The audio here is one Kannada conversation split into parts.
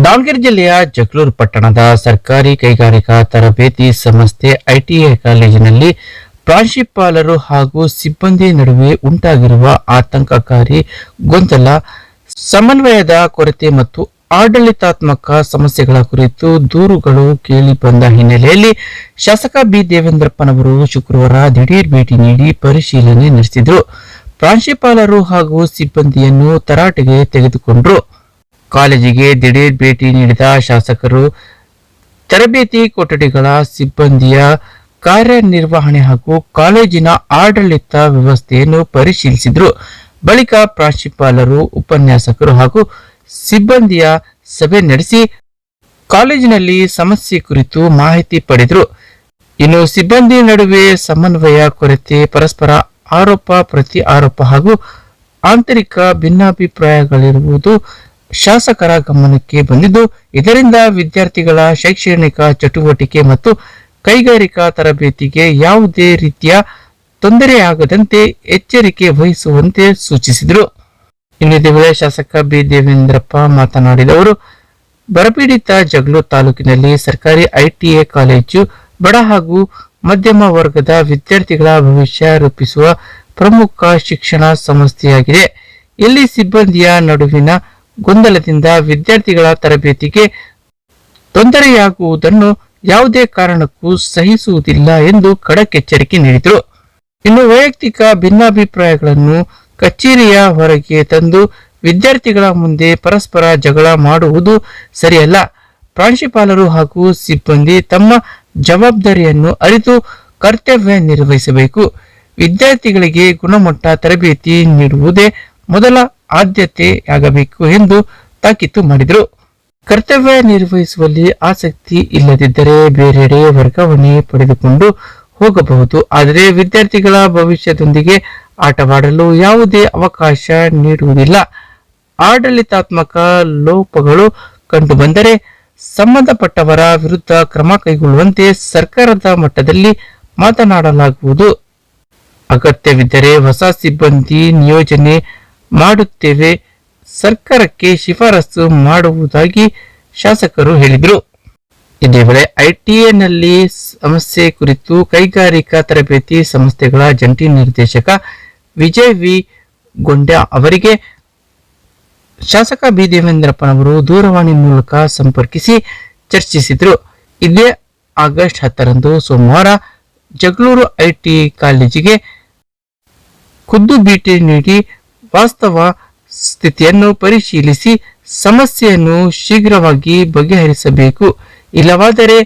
ದಾವಣಗೆರೆ ಜಿಲ್ಲೆಯ ಜಗಳೂರು ಪಟ್ಟಣದ ಸರ್ಕಾರಿ ಕೈಗಾರಿಕಾ ತರಬೇತಿ ಸಂಸ್ಥೆ ಐಟಿಐ ಕಾಲೇಜಿನಲ್ಲಿ ಪ್ರಾಂಶುಪಾಲರು ಹಾಗೂ ಸಿಬ್ಬಂದಿ ನಡುವೆ ಉಂಟಾಗಿರುವ ಆತಂಕಕಾರಿ ಗೊಂದಲ, ಸಮನ್ವಯದ ಕೊರತೆ ಮತ್ತು ಆಡಳಿತಾತ್ಮಕ ಸಮಸ್ಯೆಗಳ ಕುರಿತು ದೂರುಗಳು ಕೇಳಿಬಂದ ಹಿನ್ನೆಲೆಯಲ್ಲಿ ಶಾಸಕ ಬಿ ದೇವೇಂದ್ರಪ್ಪನವರು ಶುಕ್ರವಾರ ದಿಢೀರ್ ಭೇಟಿ ನೀಡಿ ಪರಿಶೀಲನೆ ನಡೆಸಿದರು. ಪ್ರಾಂಶುಪಾಲರು ಹಾಗೂ ಸಿಬ್ಬಂದಿಯನ್ನು ತರಾಟೆಗೆ ತೆಗೆದುಕೊಂಡರು. ಕಾಲೇಜಿಗೆ ದಿಢೀರ್ ಭೇಟಿ ನೀಡಿದ ಶಾಸಕರು ತರಬೇತಿ ಕೊಠಡಿಗಳ ಸಿಬ್ಬಂದಿಯ ಕಾರ್ಯನಿರ್ವಹಣೆ ಹಾಗೂ ಕಾಲೇಜಿನ ಆಡಳಿತ ವ್ಯವಸ್ಥೆಯನ್ನು ಪರಿಶೀಲಿಸಿದರು. ಬಳಿಕ ಪ್ರಾಂಶುಪಾಲರು, ಉಪನ್ಯಾಸಕರು ಹಾಗೂ ಸಿಬ್ಬಂದಿಯ ಸಭೆ ನಡೆಸಿ ಕಾಲೇಜಿನಲ್ಲಿ ಸಮಸ್ಯೆ ಕುರಿತು ಮಾಹಿತಿ ಪಡೆದರು. ಇನ್ನು ಸಿಬ್ಬಂದಿ ನಡುವೆ ಸಮನ್ವಯ ಕೊರತೆ, ಪರಸ್ಪರ ಆರೋಪ ಪ್ರತಿ ಆರೋಪ ಹಾಗೂ ಆಂತರಿಕ ಭಿನ್ನಾಭಿಪ್ರಾಯಗಳಿರುವುದು ಶಾಸಕರ ಗಮನಕ್ಕೆ ಬಂದಿದ್ದು, ಇದರಿಂದ ವಿದ್ಯಾರ್ಥಿಗಳ ಶೈಕ್ಷಣಿಕ ಚಟುವಟಿಕೆ ಮತ್ತು ಕೈಗಾರಿಕಾ ತರಬೇತಿಗೆ ಯಾವುದೇ ರೀತಿಯ ತೊಂದರೆಯಾಗದಂತೆ ಎಚ್ಚರಿಕೆ ವಹಿಸುವಂತೆ ಸೂಚಿಸಿದರು. ಇದೇ ವೇಳೆ ಶಾಸಕ ಬಿ ದೇವೇಂದ್ರಪ್ಪ ಮಾತನಾಡಿದವರು, ಬರಪೀಡಿತ ಜಗಳೂರು ತಾಲೂಕಿನಲ್ಲಿ ಸರ್ಕಾರಿ ಐಟಿಐ ಕಾಲೇಜು ಬಡ ಹಾಗೂ ಮಧ್ಯಮ ವರ್ಗದ ವಿದ್ಯಾರ್ಥಿಗಳ ಭವಿಷ್ಯ ರೂಪಿಸುವ ಪ್ರಮುಖ ಶಿಕ್ಷಣ ಸಂಸ್ಥೆಯಾಗಿದೆ. ಇಲ್ಲಿ ಸಿಬ್ಬಂದಿಯ ನಡುವಿನ ಗೊಂದಲದಿಂದ ವಿದ್ಯಾರ್ಥಿಗಳ ತರಬೇತಿಗೆ ತೊಂದರೆಯಾಗುವುದನ್ನು ಯಾವುದೇ ಕಾರಣಕ್ಕೂ ಸಹಿಸುವುದಿಲ್ಲ ಎಂದು ಖಡಕ್ ಎಚ್ಚರಿಕೆ ನೀಡಿದರು. ಇನ್ನು ವೈಯಕ್ತಿಕ ಭಿನ್ನಾಭಿಪ್ರಾಯಗಳನ್ನು ಕಚೇರಿಯ ಹೊರಗೆ ತಂದು ವಿದ್ಯಾರ್ಥಿಗಳ ಮುಂದೆ ಪರಸ್ಪರ ಜಗಳ ಮಾಡುವುದು ಸರಿಯಲ್ಲ. ಪ್ರಾಂಶುಪಾಲರು ಹಾಗೂ ಸಿಬ್ಬಂದಿ ತಮ್ಮ ಜವಾಬ್ದಾರಿಯನ್ನು ಅರಿತು ಕರ್ತವ್ಯ ನಿರ್ವಹಿಸಬೇಕು. ವಿದ್ಯಾರ್ಥಿಗಳಿಗೆ ಗುಣಮಟ್ಟ ತರಬೇತಿ ನೀಡುವುದೇ ಮೊದಲ ಆದ್ಯತೆಯಾಗಬೇಕು ಎಂದು ತಾಕೀತು ಮಾಡಿದರು. ಕರ್ತವ್ಯ ನಿರ್ವಹಿಸುವಲ್ಲಿ ಆಸಕ್ತಿ ಇಲ್ಲದಿದ್ದರೆ ಬೇರೆಡೆ ವರ್ಗಾವಣೆ ಪಡೆದುಕೊಂಡು ಹೋಗಬಹುದು. ಆದರೆ ವಿದ್ಯಾರ್ಥಿಗಳ ಭವಿಷ್ಯದೊಂದಿಗೆ ಆಟವಾಡಲು ಯಾವುದೇ ಅವಕಾಶ ನೀಡುವುದಿಲ್ಲ. ಆಡಳಿತಾತ್ಮಕ ಲೋಪಗಳು ಕಂಡುಬಂದರೆ ಸಂಬಂಧಪಟ್ಟವರ ವಿರುದ್ಧ ಕ್ರಮ ಕೈಗೊಳ್ಳುವಂತೆ ಸರ್ಕಾರದ ಮಟ್ಟದಲ್ಲಿ ಮಾತನಾಡಲಾಗುವುದು. ಅಗತ್ಯವಿದ್ದರೆ ಹೊಸ ಸಿಬ್ಬಂದಿ ನಿಯೋಜನೆ ಮಾಡುತ್ತೇವೆ, ಸರ್ಕಾರಕ್ಕೆ ಶಿಫಾರಸು ಮಾಡುವುದಾಗಿ ಶಾಸಕರು ಹೇಳಿದರು. ಇದೇ ವೇಳೆ ಐಟಿಐನಲ್ಲಿ ಸಮಸ್ಯೆ ಕುರಿತು ಕೈಗಾರಿಕಾ ತರಬೇತಿ ಸಂಸ್ಥೆಗಳ ಜಂಟಿ ನಿರ್ದೇಶಕ ವಿಜಯ್ ವಿ ಗೊಂಡ್ಯಾ ಅವರಿಗೆ ಶಾಸಕ ಬಿ ದೇವೇಂದ್ರಪ್ಪನವರು ದೂರವಾಣಿ ಮೂಲಕ ಸಂಪರ್ಕಿಸಿ ಚರ್ಚಿಸಿದರು. ಇದೇ ಆಗಸ್ಟ್ 10ರಂದು ಸೋಮವಾರ ಜಗಳೂರು ಐಟಿಐ ಕಾಲೇಜಿಗೆ ಖುದ್ದು ಭೇಟಿ ನೀಡಿ ವಾಸ್ತವ ಸ್ಥಿತಿಯನ್ನು ಪರಿಶೀಲಿಸಿ ಸಮಸ್ಯೆಯನ್ನು ಶೀಘ್ರವಾಗಿ ಬಗೆಹರಿಸಬೇಕು, ಇಲ್ಲವಾದರೆ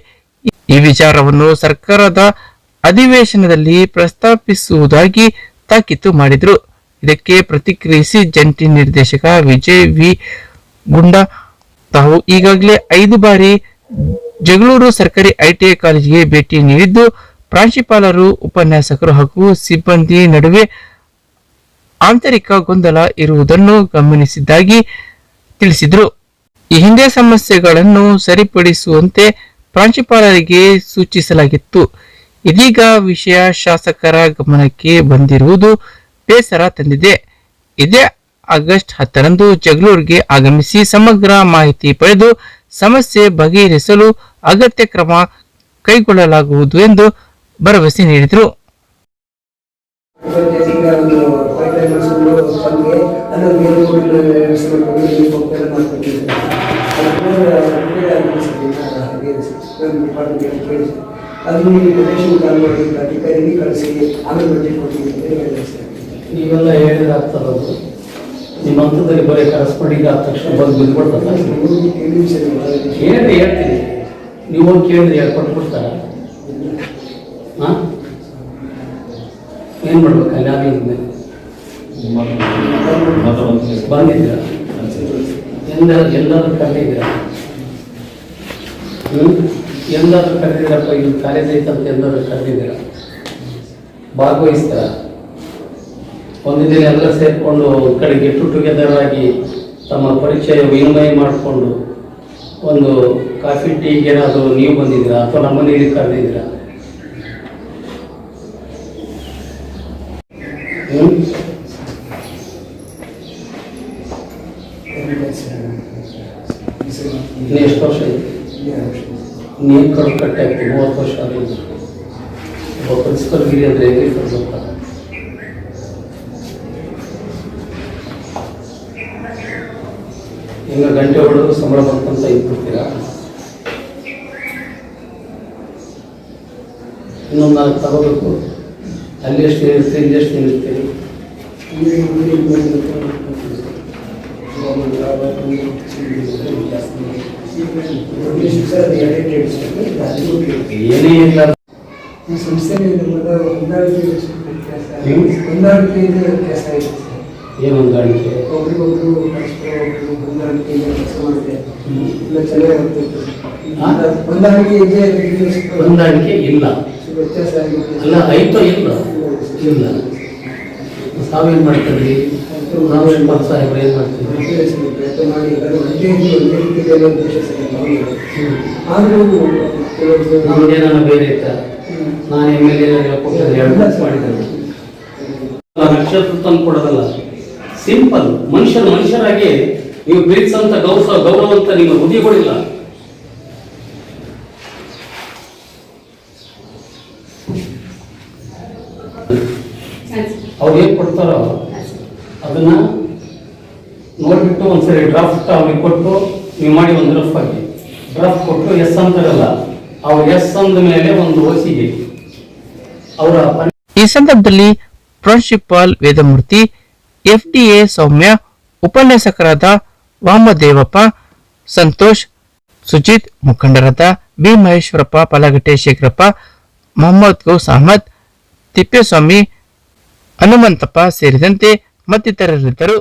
ಈ ವಿಚಾರವನ್ನು ಸರ್ಕಾರದ ಅಧಿವೇಶನದಲ್ಲಿ ಪ್ರಸ್ತಾಪಿಸುವುದಾಗಿ ತಾಕೀತು ಮಾಡಿದರು. ಇದಕ್ಕೆ ಪ್ರತಿಕ್ರಿಯಿಸಿ ಜಂಟಿ ನಿರ್ದೇಶಕ ವಿಜಯ್ ವಿ ಗುಂಡಾ ತಾವು ಈಗಾಗಲೇ 5 ಬಾರಿ ಜಗಳೂರು ಸರ್ಕಾರಿ ಐಟಿಐ ಕಾಲೇಜಿಗೆ ಭೇಟಿ ನೀಡಿದ್ದು, ಪ್ರಾಂಶುಪಾಲರು, ಉಪನ್ಯಾಸಕರು ಹಾಗೂ ಸಿಬ್ಬಂದಿ ನಡುವೆ ಆಂತರಿಕ ಗೊಂದಲ ಇರುವುದನ್ನು ಗಮನಿಸಿದ್ದಾಗಿ ತಿಳಿಸಿದರು. ಈ ಹಿಂದೆ ಸಮಸ್ಯೆಗಳನ್ನು ಸರಿಪಡಿಸುವಂತೆ ಪ್ರಾಂಶುಪಾಲರಿಗೆ ಸೂಚಿಸಲಾಗಿತ್ತು. ಇದೀಗ ವಿಷಯ ಶಾಸಕರ ಗಮನಕ್ಕೆ ಬಂದಿರುವುದು ಬೇಸರ ತಂದಿದೆ. ಇದೇ ಆಗಸ್ಟ್ 10ರಂದು ಜಗಳೂರಿಗೆ ಆಗಮಿಸಿ ಸಮಗ್ರ ಮಾಹಿತಿ ಪಡೆದು ಸಮಸ್ಯೆ ಬಗೆಹರಿಸಲು ಅಗತ್ಯ ಕ್ರಮ ಕೈಗೊಳ್ಳಲಾಗುವುದು ಎಂದು ಭರವಸೆ ನೀಡಿದರು. ನೀವೆಲ್ಲ ಹೇಳಿದಾಗ್ತದದು ನಿಮ್ಮ ಹಂತದಲ್ಲಿ ಬರೀ ಕರೆಸ್ಪಾಂಡಿಂಗ್ ಆದ ತಕ್ಷಣ ಬಂದು ಬಿದ್ದುಬಿಡ್ತದ. ಹೇಳ್ತೀನಿ, ನೀವು ಹೋಗಿ ಕೇಳಿದ್ರೆ ಹೇಳ್ಕೊಟ್ಬಿಡ್ತಾರ. ಹಾಂ, ಏನು ಮಾಡ್ಬೇಕು? ಅಲ್ಲಿ ಆಗಲಿಲ್ಲ ಬಂದಿದ್ದೀರ, ಎಲ್ಲಾದ್ರೂ ಕರೆದಿದ್ದೀರ? ಎಲ್ಲಾದ್ರೂ ಕರೆದಿದ್ದೀರಪ್ಪ, ಇದು ಕಾಲೇಜ್ ಐತಂತ ಎಲ್ಲರೂ ಕರೆದಿದ್ದೀರ? ಭಾಗವಹಿಸ್ತಾರ? ಒಂದು ದಿನ ಎಲ್ಲ ಸೇರಿಕೊಂಡು ಕಡೆ ಗೆಟ್ ಟುಗೆದರ್ ಆಗಿ ತಮ್ಮ ಪರಿಚಯ ವಿನಿಮಯ ಮಾಡಿಕೊಂಡು ಒಂದು ಕಾಫಿ ಟೀಗೆ ಏನಾದರೂ ನೀವು ಬಂದಿದ್ದೀರಾ ಅಥವಾ ನಮ್ಮ ಮನೆಯಲ್ಲಿ ಕರೆದಿದ್ದೀರಾ? ಇನ್ನು ಎಷ್ಟು ವರ್ಷ ಐತಿ? ನೀನು ಕಡು ಕಟ್ಟೆ ಆಗ್ತಿ 30 ವರ್ಷ ಆಗಿದೆ. ಒಬ್ಬ ಪ್ರಿನ್ಸಿಪಲ್ ಗಿರಿ ಅಂದರೆ ಹೇಗೆ ಗೊತ್ತಾ? ಹಿಂಗೆ ಗಂಟೆ ಹೊಡೆದು ಸಂಬಳ ಬಂತಂತ ಇಟ್ಬಿಡ್ತೀರಾ? ಇನ್ನೊಂದು ನಾಲ್ಕು ತಗೋಬೇಕು. ಅಲ್ಲಿ ಎಷ್ಟು ನಿಲ್ತೀರಿ, ಇಲ್ಲಿ ಎಷ್ಟು ನಿಲ್ತೀರಿ? ಏನೇ ಇಲ್ಲ ಏನು ಹೊಂದಾಣಿಕೆ? ಹೊಂದಾಣಿಕೆ ಇಲ್ಲ ಅಲ್ಲ, ಐತೋ ಇಲ್ಲ ಇಲ್ಲ. ತಾವೇನು ಮಾಡ್ತೀರಿ? ನಾವೇನು ಮಾಡ್ತಾ ಸಾಹೇಬ್ರು ಏನು ಮಾಡ್ತೀವಿ? ನಮ್ದೇನ ಬೇರೆ ಇತ್ತ? ನಾನು MLA ಮಾಡಿದ್ದೇನೆ. ನಕ್ಷತ್ರ ತಂದು ಕೊಡೋದಲ್ಲ, ಸಿಂಪಲ್ ಮನುಷ್ಯರಾಗಿ ನೀವು ಪ್ರೀತಿಸಂತ ಗೌರವಂತ ನಿಮ್ಮ ಹುದ್ದೆಗಳಿಲ್ಲ. ಅವ್ರು ಏನ್ ಕೊಡ್ತಾರೋ ಅದನ್ನ ನೋಡ್ಬಿಟ್ಟು ಒಂದ್ಸರಿ ಡ್ರಾಫ್ಟ್ ಅವ್ರಿಗೆ ಕೊಟ್ಟು ನೀವು ಮಾಡಿ ಒಂದು ರಫ್ ಆಗಿ ಡ್ರಾಫ್ಟ್ ಕೊಟ್ಟು ಎಸ್ ಅಂತಾರಲ್ಲ, ಅವ್ರು ಎಸ್ ಅಂದ ಮೇಲೆ ಒಂದು ಓಸಿಗೆ ಅವರ. ಈ ಸಂದರ್ಭದಲ್ಲಿ ಪ್ರಿನ್ಸಿಪಾಲ್ ವೇದಮೂರ್ತಿ, FDA ಸೌಮ್ಯ, ಉಪನ್ಯಾಸಕರಾದ ವಾಮದೇವಪ್ಪ, ಸಂತೋಷ್, ಸುಜಿತ್, ಮುಖಂಡರಾದ ಬಿ ಮಹೇಶ್ವರಪ್ಪ, ಪಲಗಟ್ಟೆ ಶೇಖರಪ್ಪ, ಮೊಹಮ್ಮದ್ ಗೌಸ್ ಅಹಮದ್, ತಿಪ್ಪೇಸ್ವಾಮಿ, ಹನುಮಂತಪ್ಪ ಸೇರಿದಂತೆ ಮತ್ತಿತರರಿದ್ದರು.